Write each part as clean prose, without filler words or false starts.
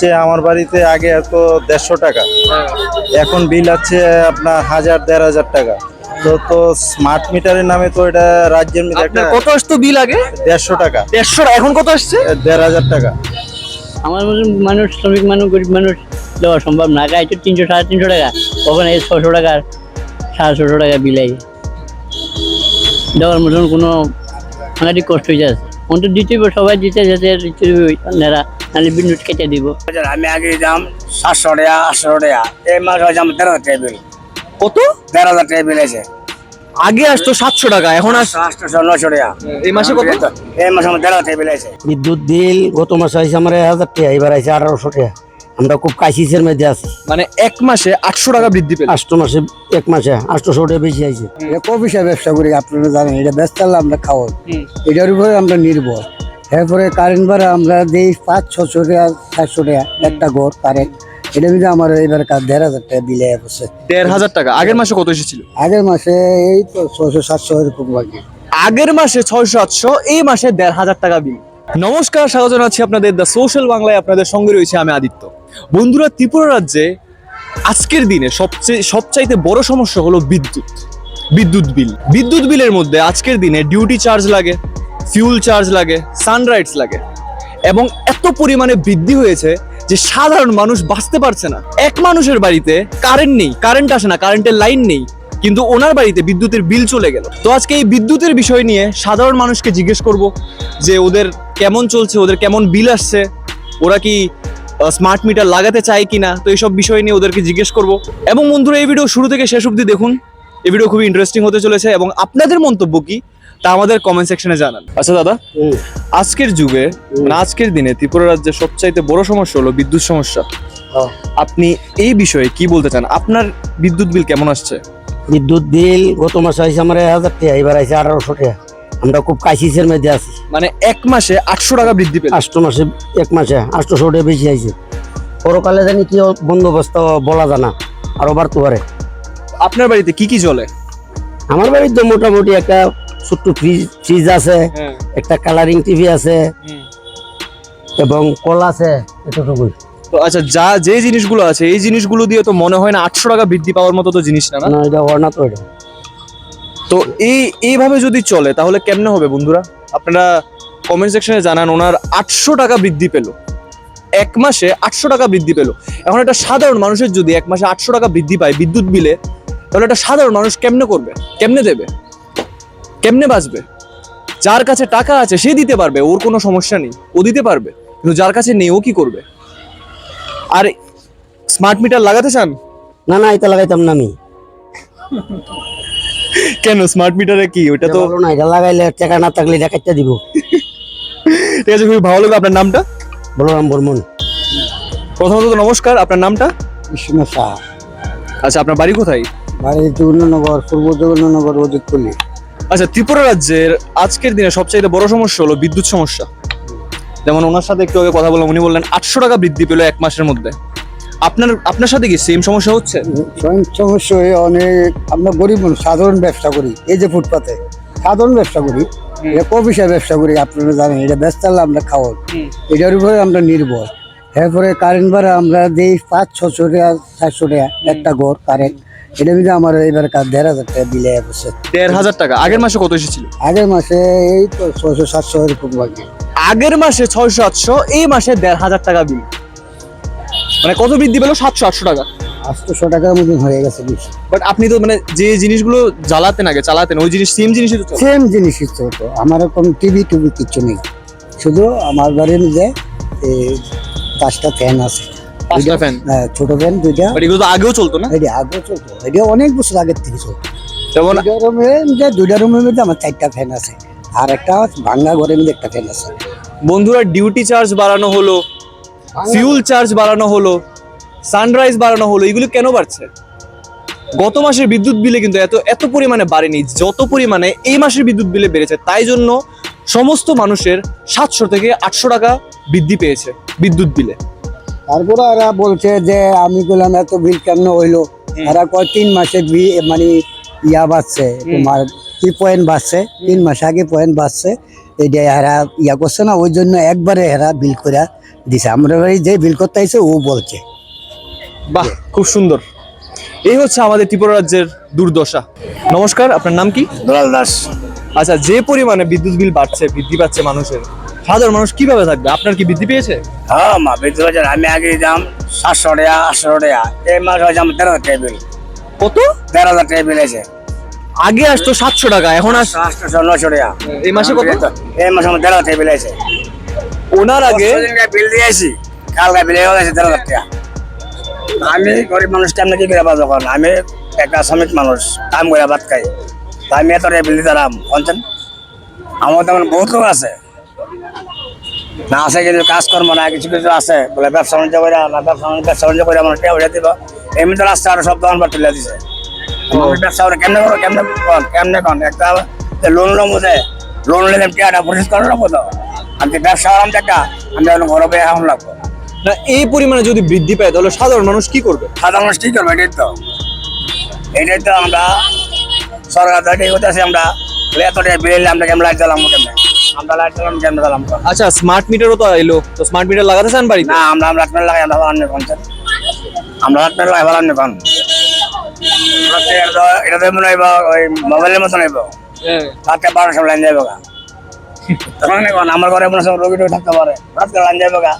হচ্ছে আমার বাড়িতে আগে তো 150 টাকা, এখন বিল আছে আপনার 1000-1500 টাকা। তো স্মার্ট মিটারের নামে তো এটা রাজ্যের মধ্যে একটা কত আসতো বিল আগে? 150 টাকা, 150, এখন কত আসছে? 1500 টাকা। আমার মতন মানুষ, শ্রমিক মানুষ, গরিব মানুষ দেওয়া সম্ভব না। আগে হয়তো 300-350 টাকা, ওখানে 600 টাকা 650 টাকা বিলাই দেওয়ার মতন কোনো সাংঘাতিক কষ্ট হয়ে যাচ্ছে। অন্তত দিতে হবে, সবাই দিতে যেতে দিতে হবে, নাহলে বিদ্যুৎ কেটে দিব। আমি আগে দাম 700 টাকা 800 টাকা, এই মাস হয়েছে আমার 13,000 টাকা বিল। কত? 13,000 টাকা বিল আছে। আগে আসতো 700 টাকা, এখন 800 900 টাকা। এই মাসে কত? এই মাসে আমার 13,000 টাকা বিল আছে। বিদ্যুৎ বিল গত মাসে আইসে আমার 1000 টাকা, এবার আইসে 1800 টাকা। আমরা খুব ক্রাইসিসের মধ্যে আছি। মানে এক মাসে 800 টাকা বৃদ্ধি পেল। 8 মাসে, এক মাসে 800 টাকা বেশি আইছে। এটা কফি সাহেব ব্যবসা করি, আপনারা জানেন। এটা ব্যস্ত হলে আমরা খাওয়াই, এটার উপরে আমরা নির্ভর। এরপরে কারেন্ট ভাড়া আমরা দিই 500-600 টাকা 700 টাকা একটা ঘর কারেন্ট। এটা মিলে আমার এবার 15,000 টাকা বিলে বসে। 1500 টাকা। আগের মাসে কত এসেছিল? আগের মাসে এই তো 600-700 এরকম লাগে। আগের মাসে 600-700, এই মাসে 1500 টাকা বিল। নমস্কার, স্বাগত জানাচ্ছি আপনাদের দ্য সোশ্যাল বাংলায়। আপনাদের সঙ্গে রয়েছে আমি আদিত্য। বন্ধুরা, ত্রিপুরা রাজ্যে আজকের দিনে সবচাইতে বড় সমস্যা হলো বিদ্যুৎ বিল। বিদ্যুৎ বিলের মধ্যে আজকের দিনে ডিউটি চার্জ লাগে, ফিউল চার্জ লাগে, সানরাইজ লাগে, এবং এত পরিমাণে বৃদ্ধি হয়েছে যে সাধারণ মানুষ বাঁচতে পারছে না। এক মানুষের বাড়িতে কারেন্ট নেই, কারেন্ট আসে না, কারেন্টের লাইন নেই, কিন্তু ওনার বাড়িতে বিদ্যুতের বিল চলে গেল। তো আজকে এই বিদ্যুতের বিষয় নিয়ে সাধারণ মানুষকে জিজ্ঞেস করব যে ওদের কেমন চলছে, ওদের কেমন বিল আসছে, ওরা কি স্মার্ট মিটার লাগাতে চায় কিনা। তো এইসব বিষয় নিয়ে ওদেরকে জিজ্ঞেস করব। এবং বন্ধুরা, এই ভিডিও শুরু থেকে শেষ অবধি দেখুন। এই ভিডিও খুবই ইন্টারেস্টিং হতে চলেছে, এবং আপনাদের মন্তব্য কি তা আমাদের কমেন্ট সেকশনে জানান। আচ্ছা দাদা, আজকের যুগে মানে আজকের দিনে ত্রিপুরা রাজ্যের সবচাইতে বড় সমস্যা হলো বিদ্যুৎ সমস্যা। আপনি এই বিষয়ে কি বলতে চান? আপনার বিদ্যুৎ বিল কেমন আসছে? বিদ্যুৎ বিল গত মাসে আইসে আমার 1000 টাকা, এবার আইসে 1800 টাকা। আমরা খুব ক্রাইসিসের মধ্যে আছি। মানে এক মাসে 800 টাকা বৃদ্ধি পেল। 8 মাসে, এক মাসে 800 টাকা বেশি আইছে। পরকালে জানি কি বন্দোবস্ত বলা জানা, আরো বাড়তে পারে। আপনার বাড়িতে কি কি চলে? আমার বাড়িতে মোটামুটি একটা ছোট্ট ফ্রিজ আছে, একটা কালারিং টিভি আছে, এবং কল আছে, এতটুকুই। তো আচ্ছা, যে জিনিসগুলো আছে এই জিনিসগুলো দিয়ে তো মনে হয় না 800 টাকা বৃদ্ধি পাওয়ার মতো তো জিনিস না। না, এটা হয় না তো। এটা তো এইভাবে যদি চলে তাহলে কেমনে হবে বন্ধুরা? আপনারা কমেন্ট সেকশনে জানান। ওনার 800 টাকা বৃদ্ধি পেল, এক মাসে 800 টাকা বৃদ্ধি পেল। এখন একটা সাধারণ মানুষের যদি এক মাসে 800 টাকা বৃদ্ধি পায় বিদ্যুৎ বিলে, তাহলে একটা সাধারণ মানুষ কেমনে করবে, কেমনে দেবে, কেমনে বাঁচবে? যার কাছে টাকা আছে সে দিতে পারবে, ওর কোনো সমস্যা নেই, ও দিতে পারবে। কিন্তু যার কাছে নেই, ও কি করবে? আর স্মার্ট মিটার লাগাতে চান? না না, এটা লাগাইতাম না আমি। কেন? স্মার্ট মিটারে কি ওটা তো না, এটা লাগাইলে টাকা না থাকলে এটা কাটতে দিব। ঠিক আছে, খুবই ভালো লাগবে। আপনার নামটা? বলরাম বর্মন। প্রথমত তো নমস্কার, আপনার নামটা? বিশ্বনাথ সাহা। আচ্ছা, আপনার বাড়ি কোথায়? বাড়ি জগন্নাথনগর, পূর্ব জগন্নাথনগর, অজিতপল্লী। আচ্ছা, ত্রিপুরা রাজ্যের আজকের দিনে সবচাইতে বড় সমস্যা হলো বিদ্যুৎ সমস্যা। যেমন ওনার সাথে একটু আগে কথা বললাম, উনি বললেন 800 টাকা বৃদ্ধি পেল এক মাসের মধ্যে। আপনার সাথে কি সেম সমস্যা হচ্ছে? সমস্যা হয়ে অনেক। আমরা গরিব মানুষ, সাধারণ ব্যবসা করি, এই যে ফুটপাতে সাধারণ ব্যবসা করি। এটা কফি সাহেব ব্যবসা করি, আপনারা জানেন। এটা ব্যস্ত হলে আমরা খাওয়াই, এটার উপরে আমরা নির্ভর। এরপরে কারেন্ট ভাড়া আমরা দিই 500-600 টাকা 700 টাকা একটা ঘর কারেন্ট। এটা মিলে আমার এবার 15,000 টাকা বিলে বসে। 1500 টাকা। আগের মাসে কত এসেছিল? আগের মাসে এই তো 600-700 এরকম লাগে। আগের মাসে 600-700, এই মাসে 1500 টাকা বিল। মানে কত বৃদ্ধি পেল? 700-800 টাকা, 800 টাকার মতন হয়ে গেছে বেশি। বাট আপনি তো মানে যে জিনিসগুলো চালাতেন ওই জিনিস সেম জিনিসই তো চলে। সেম জিনিসই তো। আমার এরকম টিভি কিছু নেই, শুধু আমার বাড়ির মধ্যে 5টা ফ্যান আছে। 5টা ফ্যান? হ্যাঁ, ছোট ফ্যান 2টা। বাট এগুলো তো আগেও চলতো না? এটা আগে চলতো, এটা অনেক বছর আগের থেকে চলতো। যেমন 2টা রুমের মধ্যে আমার 4টা ফ্যান আছে, আর একটা ভাঙা ঘরের মধ্যে একটা ফ্যান আছে। বন্ধুরা, ডিউটি চার্জ বাড়ানো হলো, ফিউল চার্জ বাড়ানো হলো, সানরাইজ বাড়ানো হলো, এগুলো কেন বাড়ছে? গত মাসের বিদ্যুৎ বিলে কিন্তু এত পরিমাণে বাড়েনি যত পরিমাণে এই মাসের বিদ্যুৎ বিলে বেড়েছে। তাই জন্য সমস্ত মানুষের 700 থেকে 800 টাকা বৃদ্ধি পেয়েছে বিদ্যুৎ বিলে। তারপরে এরা বলছে যে আমি বললাম এত বিল কেন হইলো। এরা কয় 3 মাসে মানে বাড়ছে, তোমার কি পয়েন্ট বাড়ছে, 3 মাস আগে পয়েন্ট বাড়ছে। এটা এরা করছে না, ওই জন্য একবারে এরা বিল করে দিছে আমরা বাড়ি যে বিল করতে আইছে ও বলছে। বাহ, খুব সুন্দর। এই হচ্ছে আমাদের ত্রিপুরা রাজ্যের দুর্দশা। নমস্কার, আপনার নাম কি? দুলাল দাস। আচ্ছা, যে পরিমাণে বিদ্যুৎ বিল বাড়ছে, বৃদ্ধি পাচ্ছে মানুষের, সাধারণ মানুষ কিভাবে থাকবে? আপনার কি বৃদ্ধি পেয়েছে? হ্যাঁ মা বৃদ্ধি হয়েছে। আমি আগে দিতাম 700 টাকা 800 টাকা, এই মাস হয়েছে আমার 13,000 টাকা বিল। কত? 13,000 টাকা বিল আছে। আগে আসতো 700 টাকা, এখন 800 900 টাকা। এই মাসে কত? এই মাসে আমার 13,000 টাকা বিল আছে। ওনার আগে বিল দিয়েছি, কালকে বিল হয়ে গেছে 13,000 টাকা। আমি গরিব মানুষ, কেমন কি করে যখন আমি একটা শ্রমিক মানুষ, কাম করে ভাত খাই, তা আমি এত বিল দিতাম বলছেন? আমার তেমন বহুত লোক আছে না, আছে কিছু কাজকর্ম না, কিছু কিছু আছে বলে ব্যবসা বাণিজ্য করে না, ব্যবসা বাণিজ্য করে আমার টেয়া উঠে দিব। এমনি তো রাস্তা আরো সব দোকান পাট তুলে দিছে। মানুষ ব্যবসা করে কেমনে করো, কেমনে কন একটা লোন লোন বোঝে, লোন নিলে টেয়াটা পরিশোধ করার রাখবো তো। আমি ব্যবসা করলাম টাকা, আমি এখন ঘরে পেয়ে এখন লাগবো না, এই পরিমাণে যদি বৃদ্ধি পায় তাহলে সাধারণ মানুষ কি করবে? সাধারণ মানুষ কি করবো? এটাই তো আমরা সরকার থেকে করতেছি। আমরা এত টাকা বিল আমরা কেমন লাইট জ্বালাম, কেমনে আমরা লাইট জ্বালাম, কেমন জ্বালাম? আচ্ছা, স্মার্ট মিটারও তো এলো, তো স্মার্ট মিটার লাগাতে চান বাড়িতে? না, আমরা রাত মেলা লাগাই, আমরা ভালো পঞ্চায়েত, আমরা রাত মেলা লাগাই ভালো পান। এটা তো মনে হইব ওই মোবাইলের মতন হইব, রাতে 12 সব লাইন যাইব গা। তখন এখন আমার ঘরে মনে হয় রোগী থাকতে পারে, রাতে লাইন যাইব গা।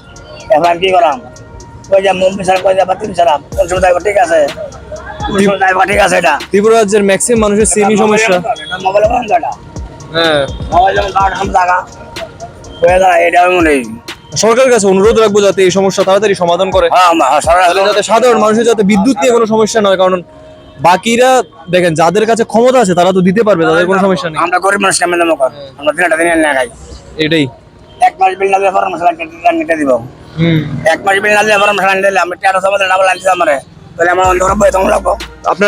এখন কি করাম? কই যা মুম্বি ছাড়া, কই যা বাতিল ছাড়া, কোন সময় যাইব? ঠিক আছে, ঠিক আছে। এটা ত্রিপুরা রাজ্যের ম্যাক্সিমাম মানুষের সেমই সমস্যা। মোবাইলের মতন এটা, হ্যাঁ, মোবাইল যেমন 12 টাকা হয়ে দাঁড়ায়, এটা আমি মনে হয় সরকারের কাছে অনুরোধ রাখবো যাতে এই সমস্যা তাড়াতাড়ি সমাধান করে, তাহলে যাতে সাধারণ মানুষের যাতে বিদ্যুৎ নিয়ে কোনো সমস্যা নয়। কারণ বাকিরা দেখেন যাদের কাছে ক্ষমতা আছে তারা তো দিতে পারবে, তাদের কোনো সমস্যা নেই। আমরা গরিব মানুষ কেমন দাম কর, আমরা দিনটা দিনে না খাই। এটাই। এক মাস বিল না দিলে পরে মশলা নিতে দিব। এক মাস বিল না দিলে পরে মশলা নিতে দিলে আমি 1300 ডাবল আনতে আমারে, তাহলে আমার অন্ধ হবে, তখন লাগবো।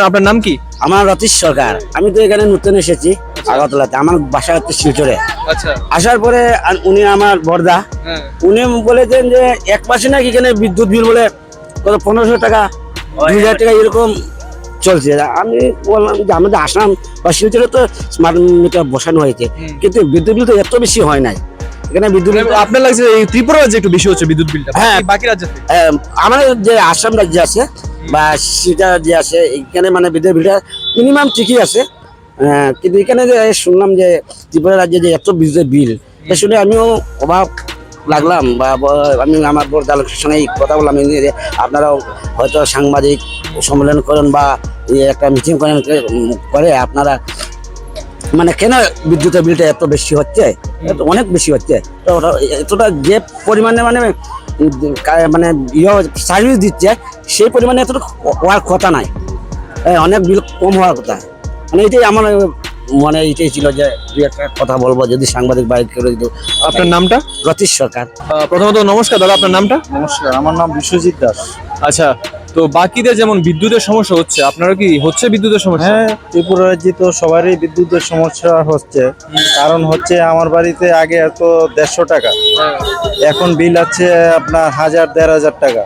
আপনার নাম কি? আমার রতীশ সরকার। আমি তো এখানে নতুন এসেছি আগরতলাতে, আমার বাসা হচ্ছে শিলচরে। আচ্ছা, আসার পরে উনি আমার বর্দা, উনি বলেছেন যে এক মাসে নাকি এখানে বিদ্যুৎ বিল বলে কত 1500 টাকা 2000 টাকা এরকম চলছে। আমি বললাম যে আমাদের আসাম বা শিলচরে তো স্মার্ট মিটার বসানো হয়েছে, কিন্তু বিদ্যুৎ বিল তো এত বেশি হয় নাই এখানে। বিদ্যুৎ বিল আপনার লাগছে এই ত্রিপুরা রাজ্যে একটু বেশি হচ্ছে বিদ্যুৎ বিলটা, হ্যাঁ। বাকি রাজ্যে থেকে? আমাদের যে আসাম রাজ্যে আছে বা সেটা যে আছে, এখানে মানে বিদ্যুৎ বিলটা মিনিমাম ঠিকই আছে। কিন্তু এখানে যে শুনলাম যে ত্রিপুরা রাজ্যে যে এত বিদ্যুৎ বিল, এটা শুনে আমিও অবাক লাগলাম। বা আমি আমার বড়দালের সঙ্গে কথা বললাম যে আপনারাও হয়তো সাংবাদিক সম্মেলন করেন বা একটা মিটিং করেন, করে আপনারা মানে কেন বিদ্যুতের বিলটা এত বেশি হচ্ছে, অনেক বেশি হচ্ছে। তো এতটা যে পরিমাণে মানে মানে সার্ভিস দিচ্ছে সেই পরিমাণে এতটা হওয়ার কথা নাই, অনেক বিল কম হওয়ার কথা। মানে এটাই আমার মনে এটাই ছিল যে দুই একটা কথা বলবো যদি সাংবাদিক বাইক করে দিত। আপনার নামটা? রতীশ সরকার। প্রথমত নমস্কার দাদা, আপনার নামটা? নমস্কার, আমার নাম বিশ্বজিৎ দাস। আচ্ছা, তো বাকিদের যেমন বিদ্যুতের সমস্যা হচ্ছে, আপনারা কি হচ্ছে বিদ্যুতের সমস্যা? হ্যাঁ, ত্রিপুরা রাজ্যে তো সবারই বিদ্যুতের সমস্যা হচ্ছে। কারণ হচ্ছে আমার বাড়িতে আগে এত 150 টাকা, এখন বিল আছে আপনার 1000-1500 টাকা।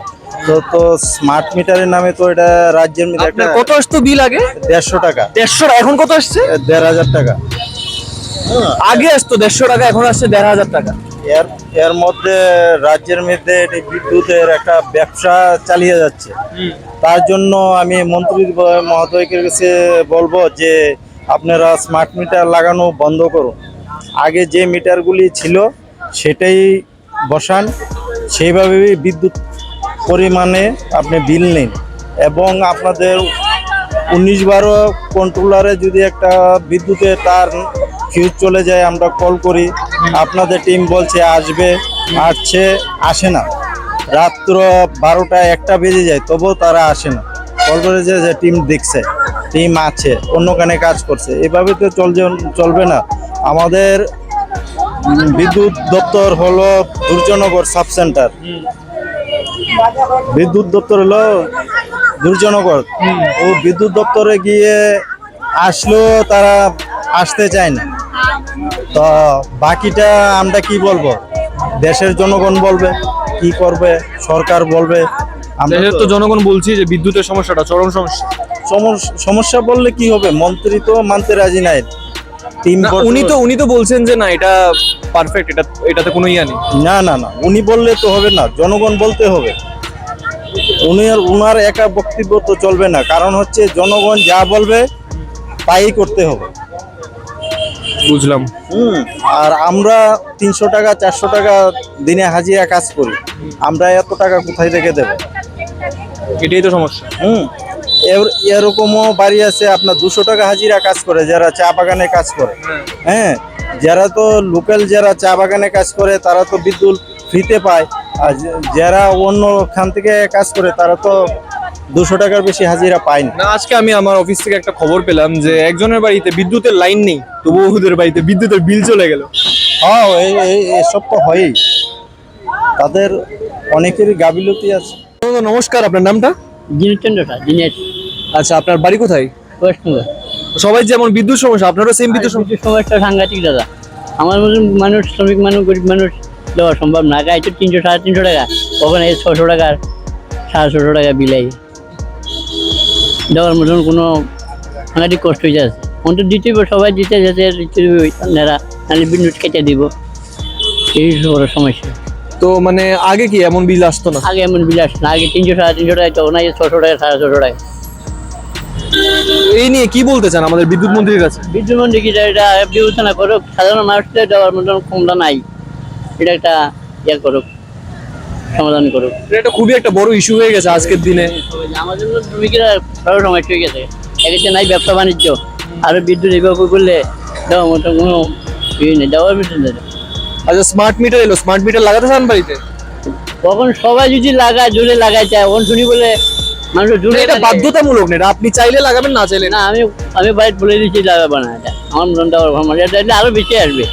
তো স্মার্ট মিটারের নামে তো এটা রাজ্যের মধ্যে একটা আপনার কত আসতো বিল আগে? 150 টাকা, 150, এখন কত আসছে? 1500 টাকা। আগে আসতো 150 টাকা, এখন আসছে 1500 টাকা। এর মধ্যে রাজ্যের মধ্যে এই বিদ্যুতের একটা ব্যবসা চালিয়ে যাচ্ছে। তার জন্য আমি মন্ত্রী মহোদয়কের কাছে বলবো যে আপনারা স্মার্ট মিটার লাগানো বন্ধ করুন। আগে যে মিটারগুলি ছিল সেটাই বসান, সেইভাবেই বিদ্যুৎ পরিমাণে আপনি বিল নিন। এবং আপনাদের 19-12 কন্ট্রোলারে যদি একটা বিদ্যুতের তার ফিউজ চলে যায়, আমরা কল করি, আপনাদের টিম বলছে আসবে, আসে না। রাত্র 12টা-1টা বেজে যায়, তবুও তারা আসে না। কল করে যে টিম দেখছে, টিম আছে, অন্য কানে কাজ করছে। এভাবে তো চলবে না। আমাদের বিদ্যুৎ দপ্তর হলো দুর্জনগর সাব সেন্টার, বিদ্যুৎ দপ্তর হলো দুর্জনগর। ও বিদ্যুৎ দপ্তরে গিয়ে আসলেও তারা আসতে চায় না। তো বাকিটা আমরা কি বলবো? দেশের জনগণ বলবে, কি করবে সরকার বলবে। দেশের তো জনগণ বলছি যে বিদ্যুতের সমস্যাটা চরম সমস্যা। সমস্যা বললে কি হবে? মন্ত্রী তো মানতে রাজি নাই। উনি তো বলছেন যে না এটা পারফেক্ট, এটাতে কোনো ইয়া নেই। না না না, উনি বললে তো হবে না, জনগণ বলতে হবে। উনার একা বক্তব্য তো চলবে না, কারণ হচ্ছে জনগণ যা বলবে তাই করতে হবে। বুঝলাম। আর আমরা 300 টাকা 400 টাকা দিনে হাজিরা কাজ করি, আমরা এত টাকা কোথায় থেকে দেব? এটাই তো সমস্যা। এরকমও বাড়ি আছে আপনার 200 টাকা হাজিরা কাজ করে, যারা চা বাগানে কাজ করে। হ্যাঁ, যারা তো লোকাল যারা চা বাগানে কাজ করে তারা তো বিদ্যুৎ ফ্রিতে পায়, আর যারা অন্য খান থেকে কাজ করে তারা তো 200 টাকার বেশি হাজিরা পায় না। না, আজকে আমি আমার অফিস থেকে একটা খবর পেলাম যে একজনের বাড়িতে বিদ্যুতের লাইন নেই, তবুও ওদের বাড়িতে বিদ্যুতের বিল চলে গেল। হ্যাঁ, এসব তো হয়ই, তাদের অনেকেরই গাফিলতি আছে। নমস্কার, আপনার নামটা? জিনিসচন্দ্র স্যার, দিনের আচ্ছা, আপনার বাড়ি কোথায়? ওয়েস্টবেঙ্গল। সবাই যেমন বিদ্যুৎ সমস্যা, আপনারও সেম বিদ্যুৎ সমস্যা? বিদ্যুৎ সমস্যা সাংঘাতিক দাদা। আমার মতন মানুষ, শ্রমিক মানুষ, গরিব মানুষ দেওয়া সম্ভব না। গায়ে তো 300 350 টাকা, ওখানে 600 টাকার 650 টাকা বিলাই দেওয়ার মতন কোনো সাংঘাতিক কষ্ট হয়ে যাচ্ছে। অন্তত দিতে হবে, সবাই দিতে যেতে নেরা, নাহলে বিদ্যুৎ কেটে দিব, এই বড় সমস্যা। তো মানে আগে কি এমন বিল আসতো না? আগে এমন বিল আসে না, আগে 300 350 টাকা, তখন 600 টাকা 650 টাকা। এই নিয়ে কি বলতে চান আমাদের বিদ্যুৎ মন্ত্রীর কাছে? বিদ্যুৎ মন্ত্রী কি এটা বিবেচনা করুক, সাধারণ মানুষদের দেওয়ার মতন ক্ষমতা নাই, এটা একটা ইয়ে করুক, সমাধান করুক। এটা খুবই একটা বড় ইস্যু হয়ে গেছে আজকের দিনে। আমার জন্য শ্রমিকেরা বড় সমস্যা হয়ে গেছে। এক্ষেত্রে নাই ব্যবসা বাণিজ্য, আরো বিদ্যুৎ এভাবে করলে দেওয়ার মতো কোনো ইয়ে নেই, দেওয়ার বিষয় নেই। আচ্ছা, স্মার্ট মিটার এলো, স্মার্ট মিটার লাগাতে চান বাড়িতে? তখন সবাই যদি লাগায়, জোরে লাগাই চায়, ওন শুনি বলে মানুষ জোরে এটা বাধ্যতামূলক না, এটা আপনি চাইলে লাগাবেন, না চাইলে না। না। আমি বাড়িতে বলে দিচ্ছি লাগাবো না, এটা আমার মতন দেওয়ার ভালো, এটা আরো বেশি আসবে,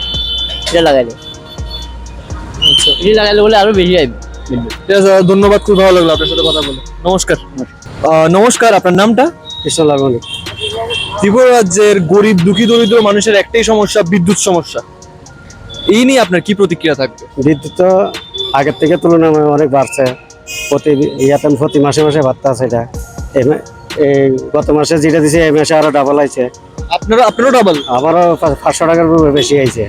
এটা লাগাইলে। আচ্ছা, এটা লাগাইলে বলে আরো বেশি আসবে বিদ্যুৎ। ঠিক আছে, ধন্যবাদ, খুব ভালো লাগলো আপনার সাথে কথা বলে। নমস্কার। নমস্কার, আপনার নামটা? কৃষ্ণলাল মল্লিক। ত্রিপুরা রাজ্যের গরিব দুঃখী দরিদ্র মানুষের একটাই সমস্যা, বিদ্যুৎ সমস্যা। এই নিয়ে আপনার কি প্রতিক্রিয়া থাকবে? বিদ্যুৎ তো আগের থেকে তুলনায় অনেক বাড়ছে, প্রতি মাসে মাসে ভাত্তা আছে। এটা এই গত মাসে যেটা দিছে এই মাসে আরো ডাবল আইছে। আপনারও ডাবল? আমারও 500 টাকার বেশি আইছে।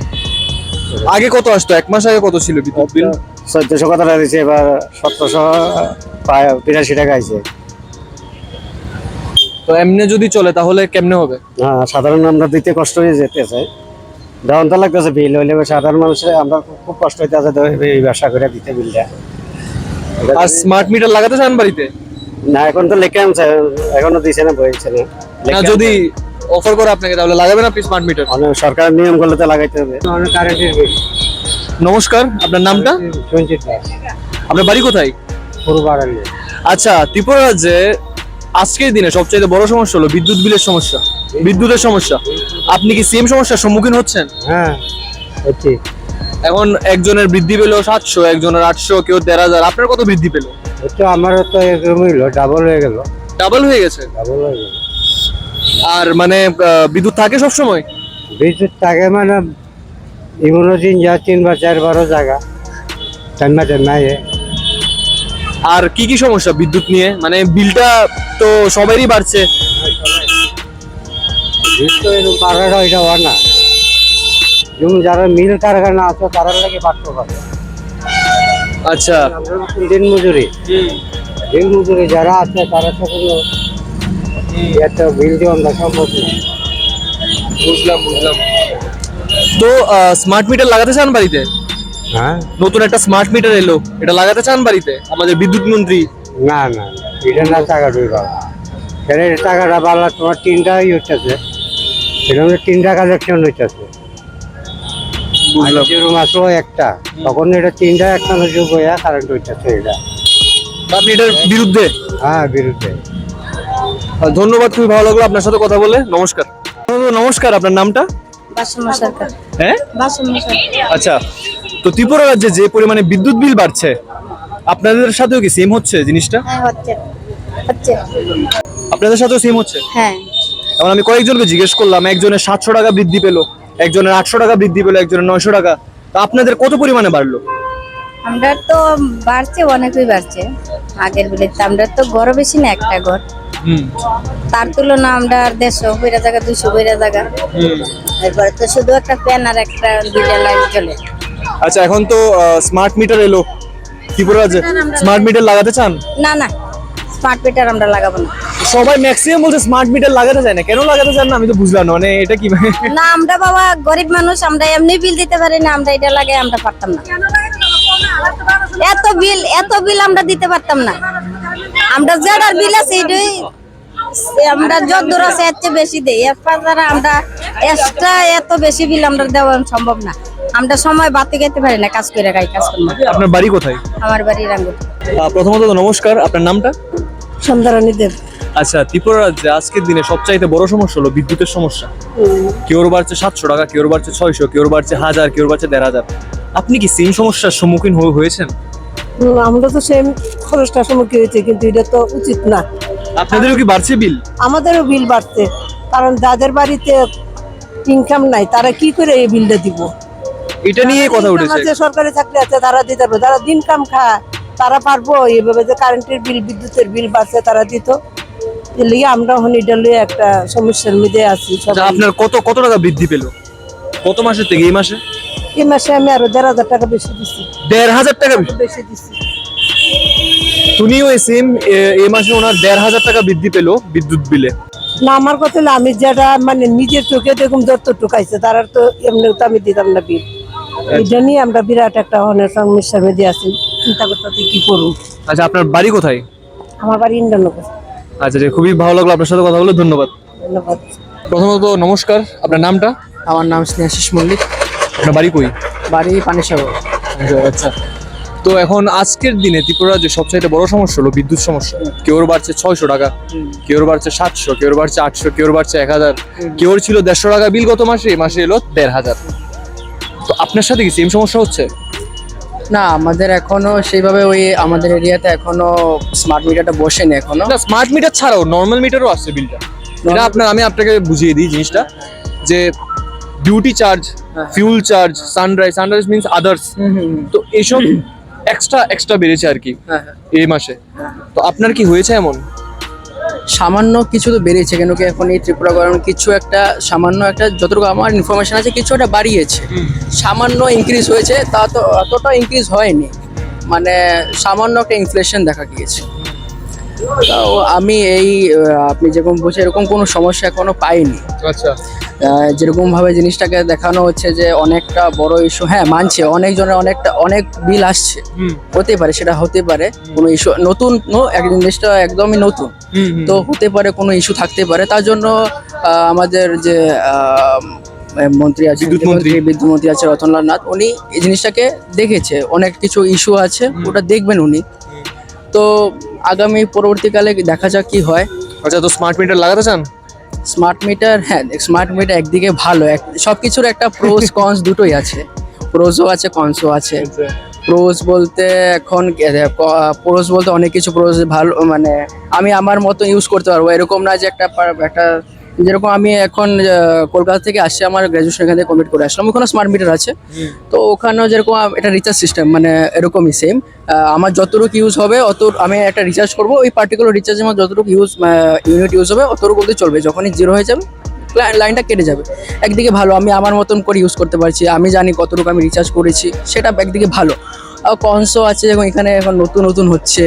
আগে কত আসতো? এক মাস আগে কত ছিল বিদ্যুৎ বিল? 1400 কত টাকা দিছে, এবার 1782 টাকা আইছে। তো এমনি যদি চলে তাহলে কেমনে হবে? হ্যাঁ, সাধারণ আমরা দিতে কষ্ট হয়ে যেতেছে, দেওয়ান তো লাগতেছে। বিল হইলে সাধারণ মানুষের আমরা খুব কষ্ট হইতেছে এই ব্যবসা করে দিতে বিলটা। আর স্মার্ট মিটার লাগাতে চান বাড়িতে? না, এখন তো লেখা আনছে, এখনো দিছে না, বলছে না। না, যদি অফার করে আপনাকে তাহলে লাগাবেন আপনি স্মার্ট মিটার? অনেক সরকার নিয়ম করলে তো লাগাইতে হবে। অনেক কারেন্টের বিল। নমস্কার, আপনার নামটা? সঞ্জিত দাস। আপনার বাড়ি কোথায়? পুরো বাড়ালে। আচ্ছা, ত্রিপুরা রাজ্যে আজকের দিনে সবচেয়ে বড় সমস্যা হলো বিদ্যুৎ বিলের সমস্যা, বিদ্যুতের সমস্যা। আপনি কি সেম সমস্যার সম্মুখীন হচ্ছেন? হ্যাঁ, হচ্ছে। এখন একজনের বৃদ্ধি পেলো 700, একজনের 800, কেউ 13,000। আপনার কত বৃদ্ধি পেলো? হচ্ছে আমারও তো এরকম হইলো, ডাবল হয়ে গেল। ডাবল হয়ে গেছে? ডাবল হয়ে গেল। আর মানে বিদ্যুৎ থাকে সব সময়? বিদ্যুৎ থাকে মানে ইমোজিন যা 3 বা 4 বারো জায়গা নাই। আর কি কি সমস্যা বিদ্যুৎ নিয়ে? মানে বিলটা তো সবারই বাড়ছে। বিল তো এরকম বাড়াটা এটা হয় না, যেমন যারা মিল কারখানা আছে তারা লাগে বাড়তে পারে। আচ্ছা, দিন মজুরি যারা আছে তারা তো কোনো একটা বিল দিয়ে আমরা সম্ভব না। বুঝলাম। তো স্মার্ট মিটার লাগাতে চান বাড়িতে? হ্যাঁ, নতুন একটা স্মার্ট মিটার এলো, এটা লাগাতে চান বাড়িতে? আমাদের বিদ্যুৎ মন্ত্রী। না না, এটা না, টাকা ঢুকবা কেন? টাকাটা বাড়লা তোমার 3টা হইতেছে, এরকম 3টা কালেকশন হইতেছে। বুঝলাম। যেরকম আসলো একটা, তখন এটা 3টা একখানে যোগ হইয়া কারেন্ট হইতেছে। এটা আপনি এটার বিরুদ্ধে? হ্যাঁ, বিরুদ্ধে। ধন্যবাদ, খুবই ভালো লাগলো আপনার সাথে কথা বলে। নমস্কার। নমস্কার, আপনার নামটা? বাসমা সরকার। হ্যাঁ, বাসমা সরকার। আচ্ছা। তো ত্রিপুরা রাজ্যে যে পরিমাণে বিদ্যুৎ বিল বাড়ছে, আপনাদের সাথেও কি সেম হচ্ছে জিনিসটা? হ্যাঁ, হচ্ছে। আপনাদের সাথেও সেম হচ্ছে? হ্যাঁ, এখন আমি কয়েকজনকে জিজ্ঞেস করলাম, একজনের 700 টাকা বৃদ্ধি পেলো, একজনের 800 টাকা বৃদ্ধি পেলো, একজনের 900 টাকা। তো আপনাদের কত পরিমাণে বাড়লো? আমরা তো বাড়ছে, অনেকই বাড়ছে আগের বিলে। আমরা তো ঘরও বেশি না, একটা ঘর, তার তুলনা আমরা 150 বইরা জায়গা 200 বইরা জায়গা এরপরে তো শুধু একটা ফ্যান আর একটা দুইটা লাইট জ্বলে। আচ্ছা, এখন তো স্মার্ট মিটার এলো ত্রিপুরা রাজ্যে, স্মার্ট মিটার লাগাতে চান? না না, স্মার্ট মিটার আমরা লাগাবো না। সবাই ম্যাক্সিমাম বলছে স্মার্ট মিটার লাগাতে চায় না, কেন লাগাতে চান না আমি তো বুঝলাম না, মানে এটা কি? না, আমরা বাবা গরিব মানুষ, আমরা এমনি বিল দিতে পারি না, আমরা এটা লাগাই আমরা পারতাম না। এত বিল আমরা দিতে পারতাম না। আমরা যার বিল আছে এটাই আমরা যত দূর আছে এর চেয়ে বেশি দেই। এরপর আমরা এক্সট্রা এত বেশি বিল আমরা দেওয়া সম্ভব না। আমরা সময় বাতি খেতে পারি না, কাজ করে খাই, কাজ করবো। আপনার বাড়ি কোথায়? আমার বাড়ি রাঙ্গুটি। প্রথমত নমস্কার, আপনার নামটা? সন্ধ্যারানী দেব। আচ্ছা, ত্রিপুরা রাজ্যে আজকের দিনে সবচাইতে বড় সমস্যা হলো বিদ্যুতের সমস্যা। কেউ বাড়ছে 700 টাকা, কেউ বাড়ছে 600, কেউ বাড়ছে 1000, কেউ বাড়ছে 1500। আপনি কি সেম সমস্যার সম্মুখীন হয়েছেন? আমরা তো সেম খরচটার সম্মুখীন হয়েছে, কিন্তু এটা তো উচিত না। আপনাদেরও কি বাড়ছে বিল? আমাদেরও বিল বাড়ছে, কারণ যাদের বাড়িতে ইনকাম নাই তারা কি করে এই বিলটা দিব? এটা নিয়ে কথা উঠেছে। যে সরকারি চাকরি আছে তারা দিতে পারবে, যারা দিন কাম খায় তারা পারবো এইভাবে যে কারেন্টের বিল বিদ্যুতের বিল বাড়ছে তারা দিত। এর লিগে আমরা এটা লিয়ে একটা সমস্যার মধ্যে আছি সবাই। আপনার কত টাকা বৃদ্ধি পেল কত মাসের থেকে এই মাসে? এই মাসে আমি আরো 1,500 টাকা বেশি দিচ্ছি। 1,500 টাকা বেশি দিচ্ছি। উনিও সেম এই মাসে ওনার 1,500 টাকা বৃদ্ধি পেল বিদ্যুৎ বিলে। না, আমার কথা হলো আমি যেটা মানে নিজের চোখে দেখুন যতটুকু আছে তারা তো এমনি তো আমি দিতাম না বিল। এটা নিয়ে আমরা বিরাট একটা অনেক সমস্যার মধ্যে আছি, চিন্তা করতে কি করবো। আচ্ছা, আপনার বাড়ি কোথায়? আমার বাড়ি ইন্দ্রনগর। আচ্ছা, খুবই ভালো লাগলো আপনার সাথে কথা বলে, ধন্যবাদ। ধন্যবাদ। প্রথমত নমস্কার, আপনার নামটা? আমার নাম স্নেহাশিস মল্লিক, আপনার বাড়ি কই? বাড়ি পানিসাগর। আচ্ছা, তো এখন আজকের দিনে ত্রিপুরা রাজ্যে সবচাইতে বড় সমস্যা হলো বিদ্যুৎ সমস্যা। কেউ বাড়ছে 600 টাকা, কেউ বাড়ছে 700, কেউ বাড়ছে 800, কেউ বাড়ছে 1000, কেউ ছিল 150 টাকা বিল গত মাসে, এই মাসে এলো 1,500। তো আপনার সাথে কি সেম সমস্যা হচ্ছে? না, আমাদের এখনো সেইভাবে আমাদের এরিয়াতে এখনো স্মার্ট মিটারটা বসেনি এখনো। না, স্মার্ট মিটার ছাড়াও নর্মাল মিটারও আসছে বিলটা। এটা আমি আপনাকে বুঝিয়ে দিই জিনিসটা, যে duty charge, fuel charge, sunrise means others, তো এইসব এক্সট্রা বেড়েছে আর কি এই মাসে। তো আপনার কি হয়েছে এমন? সামান্য কিছু তো বেড়েছে, কেন কি এখন এই ত্রিপুরা গভর্নমেন্ট কিছু একটা সামান্য একটা, যতটুকু আমার ইনফরমেশন আছে, কিছু একটা বাড়িয়েছে। সামান্য ইনক্রিজ হয়েছে, তা তো অতটা ইনক্রিজ হয়নি, মানে সামান্য একটা ইনফ্লেশন দেখা গিয়েছে। তাও আমি আপনি যেরকম বলছেন এরকম কোনো সমস্যা এখনো পাইনি। আচ্ছা, যেরকম ভাবে জিনিসটাকে দেখানো হচ্ছে যে অনেকটা বড় ইস্যু, হ্যাঁ মানছে, অনেকজনের অনেক বিল আসছে, হতে পারে, সেটা হতে পারে কোনো ইস্যু, নতুন জিনিসটা একদমই নতুন, তো হতে পারে কোনো ইস্যু থাকতে পারে। তার জন্য আমাদের যে মন্ত্রী আছে, বিদ্যুৎ মন্ত্রী আছে রতনলাল নাথ, উনি এই জিনিসটাকে দেখেছে, অনেক কিছু ইস্যু আছে, ওটা দেখবেন উনি। তো আগামী পরবর্তীকালে দেখা যাক কি হয়। আচ্ছা, তো স্মার্ট মিটার লাগাতে চান? স্মার্ট মিটার, হ্যাঁ, স্মার্ট মিটার একদিকে ভালো, সবকিছুর একটা প্রোস কনস দুটোই আছে, প্রোসও আছে কনসও আছে। প্রোস বলতে এখন প্রোস বলতে অনেক কিছু প্রোস ভালো, মানে আমি আমার মতো ইউজ করতে পারবো, এরকম না যে একটা যেরকম আমি এখন কলকাতা থেকে আসছি, আমার গ্র্যাজুয়েশন এখান থেকে কমপ্লিট করে আসলাম, ওখানে স্মার্ট মিটার আছে, তো ওখানেও যেরকম এটা রিচার্জ সিস্টেম, মানে এরকমই সেম, আমার যতটুকু ইউজ হবে আমি একটা রিচার্জ করবো, ওই পার্টিকুলার রিচার্জের মধ্যে যতটুকু ইউনিট ইউজ হবে অতটুকু বলতে চলবে, যখনই জিরো হয়ে যাবে লাইনটা কেটে যাবে। একদিকে ভালো, আমি আমার মতন করে ইউজ করতে পারছি, আমি জানি কতটুকু আমি রিচার্জ করেছি, সেটা একদিকে ভালো। কনসো আছে, যেমন এখানে এখন নতুন হচ্ছে,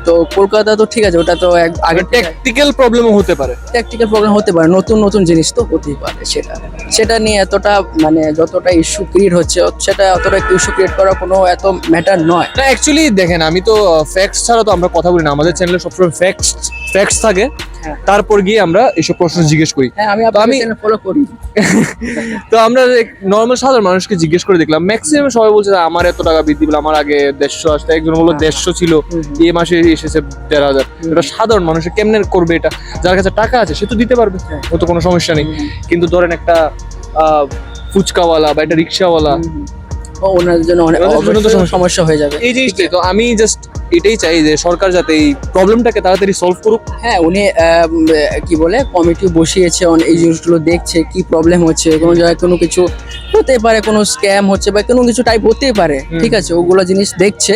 তো কলকাতা তো ঠিক আছে, ওটা তো আগে টেকনিক্যাল প্রবলেমও হতে পারে, নতুন জিনিস তো হতেই পারে, সেটা নিয়ে এতটা মানে যতটা ইস্যু ক্রিয়েট হচ্ছে, সেটা অতটা ইস্যু ক্রিয়েট করা কোনো এত ম্যাটার নয়। না, অ্যাকচুয়ালি দেখেন, আমি তো ফ্যাক্টস ছাড়া তো আমরা কথা বলি না, আমাদের চ্যানেলে সবসময় ফ্যাক্টস থাকে, তারপর গিয়ে আমরা এইসব প্রশ্ন জিজ্ঞেস করি। হ্যাঁ, আমি ফলো করি। তো আমরা নর্মাল সাধারণ মানুষকে জিজ্ঞেস করে দেখলাম, ম্যাক্সিমাম সবাই বলছে আমার এত টাকা বৃদ্ধি পেল, আমার আগে 150 আসতো, একজন বললো 150 ছিল, এই মাসে এসেছে 1,500। এটা সাধারণ মানুষে কেমনে করবে? এটা যার কাছে টাকা আছে সে তো দিতে পারবে, ও তো কোনো সমস্যা নেই। কিন্তু ধরেন একটা ফুচকাওয়ালা বা একটা রিক্সাওয়ালা, ওনাদের জন্য অনেক সমস্যা হয়ে যাবে এই জিনিসটাই। তো আমি জাস্ট এটাই চাই যে সরকার যাতে এই প্রবলেমটাকে তাড়াতাড়ি সলভ করুক। হ্যাঁ, উনি কি বলে কমিটি বসিয়েছে, এই জিনিসগুলো দেখছে কি প্রবলেম হচ্ছে, কোনো জায়গায় কোনো কিছু হতে পারে, কোনো স্ক্যাম হচ্ছে বা কোনো কিছু টাইপ হতেই পারে, ঠিক আছে, ওগুলো জিনিস দেখছে,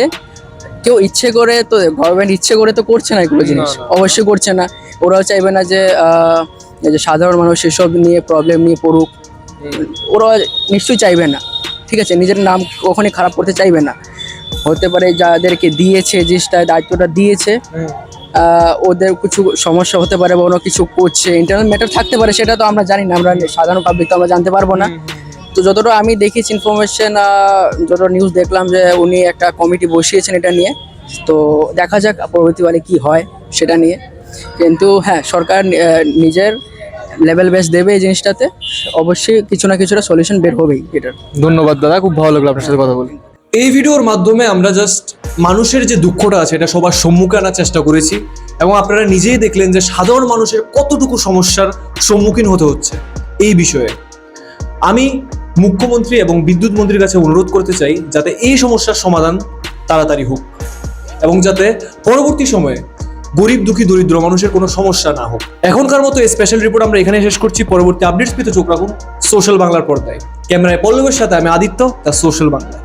কেউ ইচ্ছে করে তো, গভর্নমেন্ট ইচ্ছে করে তো করছে না এগুলো জিনিস, অবশ্যই করছে না। ওরাও চাইবে না যে এই যে সাধারণ মানুষ এসব নিয়ে প্রবলেম নিয়ে পড়ুক, ওরা নিশ্চয়ই চাইবে না, ঠিক আছে, নিজের নাম কখনই খারাপ করতে চাইবে না। হতে পারে যাদেরকে দিয়েছে জিনিসটা, দায়িত্বটা দিয়েছে, ওদের কিছু সমস্যা হতে পারে বা ওরা কিছু করছে, ইন্টারনাল ম্যাটার থাকতে পারে, সেটা তো আমরা জানি না, আমরা সাধারণ পাবলিক তো আমরা জানতে পারবো না। তো যতটা আমি দেখেছি ইনফরমেশন, যতটা নিউজ দেখলাম যে উনি একটা কমিটি বসিয়েছেন এটা নিয়ে, তো দেখা যাক পরবর্তীকালে কি হয় সেটা নিয়ে। কিন্তু হ্যাঁ, সরকার নিজের লেভেল বেস দেবে এই জিনিসটাতে, অবশ্যই কিছু না কিছুটা সলিউশন বের হবেই এটার। ধন্যবাদ দাদা, খুব ভালো লাগলো আপনার সাথে কথা বলে। এই ভিডিওর মাধ্যমে আমরা জাস্ট মানুষের যে দুঃখটা আছে এটা সবার সম্মুখে আনার চেষ্টা করেছি, এবং আপনারা নিজেই দেখলেন যে সাধারণ মানুষের কতটুকু সমস্যার সম্মুখীন হতে হচ্ছে এই বিষয়ে। আমি মুখ্যমন্ত্রী এবং বিদ্যুৎ মন্ত্রীর কাছে অনুরোধ করতে চাই যাতে এই সমস্যার সমাধান তাড়াতাড়ি হোক, এবং যাতে পরবর্তী সময়ে গরিব দুঃখী দরিদ্র মানুষের কোনো সমস্যা না হোক। এখনকার মতো এই স্পেশাল রিপোর্ট আমরা এখানে শেষ করছি। পরবর্তী আপডেটস পেতে চোখ রাখুন সোশ্যাল বাংলার পর্দায়। ক্যামেরায় পল্লবের সাথে আমি আদিত্য, দ্য সোশ্যাল বাংলা।